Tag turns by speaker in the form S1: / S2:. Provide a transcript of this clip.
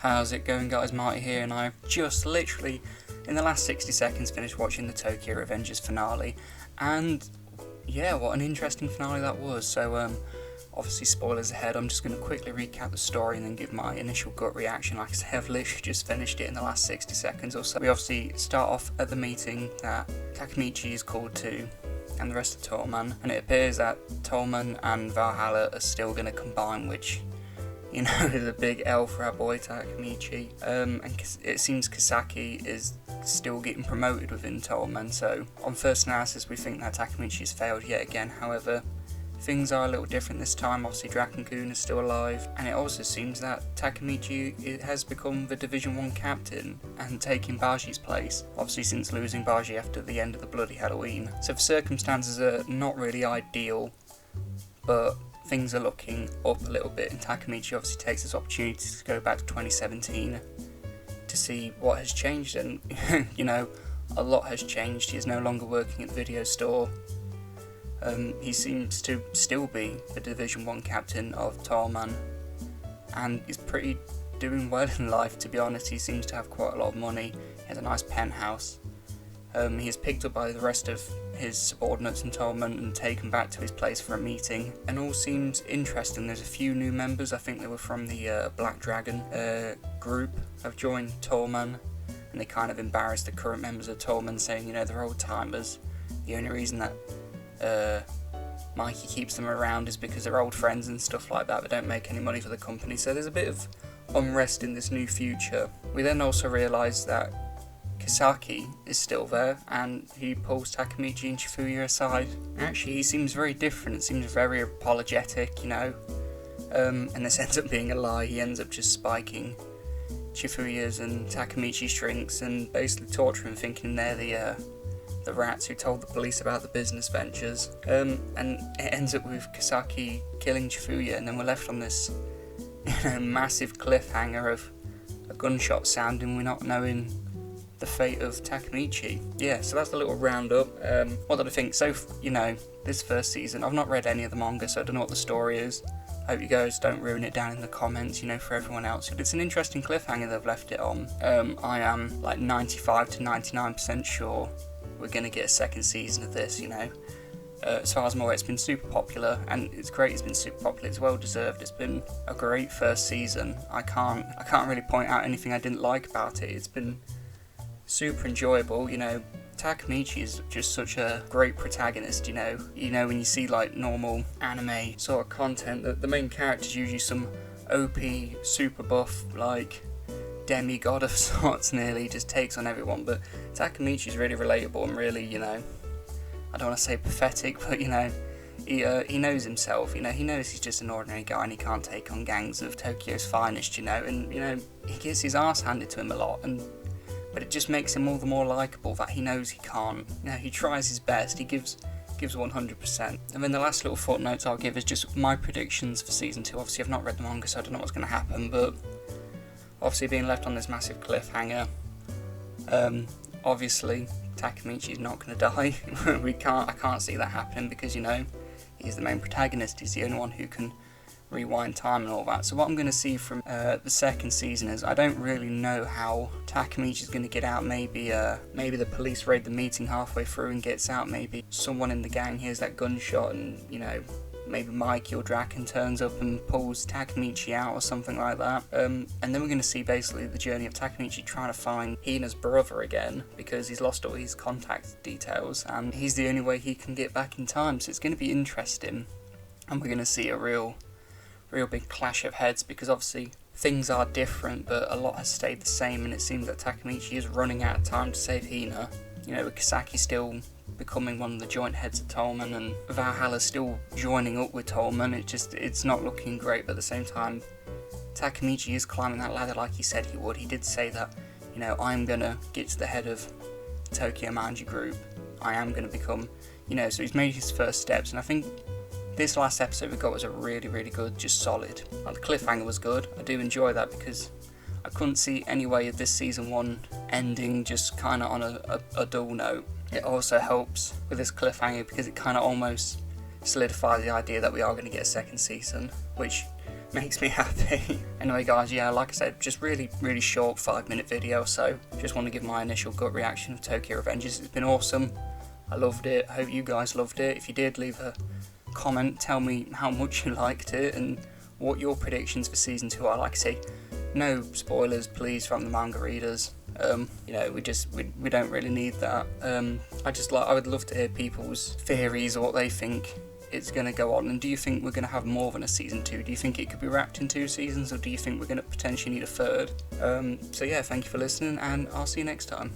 S1: How's it going, guys? Marty here, and I've just literally in the last 60 seconds finished watching the Tokyo Revengers finale, and yeah, what an interesting finale that was. So obviously spoilers ahead. I'm just going to quickly recap the story and then give my initial gut reaction. Like I say, I've literally just finished it in the last 60 seconds or so. We obviously start off at the meeting that Takemichi is called to, and the rest of Tollman, and it appears that Tollman and Valhalla are still going to combine, which, you know, is a big L for our boy Takemichi. And it seems Kisaki is still getting promoted within Tollman, so on first analysis we think that Takemichi has failed yet again. However, things are a little different this time. Obviously Draken-kun is still alive, and it also seems that Takemichi has become the Division 1 captain and taking Baji's place, obviously since losing Baji after the end of the bloody Halloween. So the circumstances are not really ideal, but things are looking up a little bit, and Takemichi obviously takes this opportunity to go back to 2017 to see what has changed, and you know, a lot has changed. He is no longer working at the video store. He seems to still be the Division 1 captain of Tollman, and he's pretty doing well in life, to be honest. He seems to have quite a lot of money. He has a nice penthouse. He is picked up by the rest of his subordinates in Tollman and taken back to his place for a meeting, and all seems interesting. There's a few new members. I think they were from the Black Dragon group, have joined Tollman, and they kind of embarrassed the current members of Tollman, saying, you know, they're old timers. The only reason that Mikey keeps them around is because they're old friends and stuff like that. They don't make any money for the company, so there's a bit of unrest in this new future. We then also realise that Kisaki is still there, and he pulls Takemichi and Shifuya aside. Actually, he seems very different. It seems very apologetic, you know, and this ends up being a lie. He ends up just spiking Shifuya's and Takemichi's drinks and basically torturing, thinking they're the rats who told the police about the business ventures. And it ends up with Kisaki killing Shifuya, and then we're left on this, you know, massive cliffhanger of a gunshot sound, and we're not knowing the fate of Takemichi. Yeah, so that's a little roundup. What did I think? So, you know, this first season, I've not read any of the manga, so I don't know what the story is. I hope you guys don't ruin it down in the comments, you know, for everyone else. But it's an interesting cliffhanger they've left it on. I am like 95 to 99% sure we're going to get a second season of this, you know. As far as I'm aware, it's been super popular, and it's great it's been super popular. It's well deserved. It's been a great first season. I can't really point out anything I didn't like about it. It's been super enjoyable, you know. Takemichi is just such a great protagonist, you know. You know, when you see like normal anime sort of content, the main character is usually some OP, super buff, like demigod of sorts, nearly just takes on everyone. But Takemichi is really relatable and really, you know, I don't want to say pathetic, but you know, he knows himself. You know, he knows he's just an ordinary guy and he can't take on gangs of Tokyo's finest, you know. And you know, he gets his arse handed to him a lot, but it just makes him all the more likeable that he knows he can't. You know, he tries his best. He gives 100%. And then the last little footnotes I'll give is just my predictions for season 2. Obviously, I've not read the manga, so I don't know what's going to happen. But obviously, being left on this massive cliffhanger, obviously Takemichi's not going to die. I can't see that happening because, you know, he's the main protagonist. He's the only one who can rewind time and all that. So what I'm going to see from the second season is, I don't really know how Takemichi's going to get out. Maybe the police raid the meeting halfway through and gets out. Maybe someone in the gang hears that gunshot, and you know, maybe Mikey or Draken turns up and pulls Takemichi out or something like that. And then we're going to see basically the journey of Takemichi trying to find Hina's brother again, because he's lost all his contact details and he's the only way he can get back in time. So it's going to be interesting, and we're going to see a real big clash of heads, because obviously things are different, but a lot has stayed the same, and it seems that Takemichi is running out of time to save Hina. You know, with Kisaki still becoming one of the joint heads of Tollman, and Valhalla still joining up with Tollman. It's not looking great, but at the same time, Takemichi is climbing that ladder like he said he would. He did say that, you know, I'm gonna get to the head of the Tokyo Manga group. I am gonna become, you know, so he's made his first steps, and I think this last episode we got was a really good, just solid. Like, the cliffhanger was good. I do enjoy that because I couldn't see any way of this season 1 ending just kind of on a dull note. It also helps with this cliffhanger because it kind of almost solidifies the idea that we are going to get a second season, which makes me happy. Anyway guys, yeah, like I said, just really short 5-minute video, so just want to give my initial gut reaction of Tokyo Revengers. It's been awesome, I loved it, I hope you guys loved it. If you did, leave a comment, tell me how much you liked it and what your predictions for season 2 are. Like I say, no spoilers please from the manga readers. You know, we don't really need that. I would love to hear people's theories or what they think it's going to go on. And do you think we're going to have more than a season 2? Do you think it could be wrapped in 2 seasons, or do you think we're going to potentially need a third? So yeah, thank you for listening, and I'll see you next time.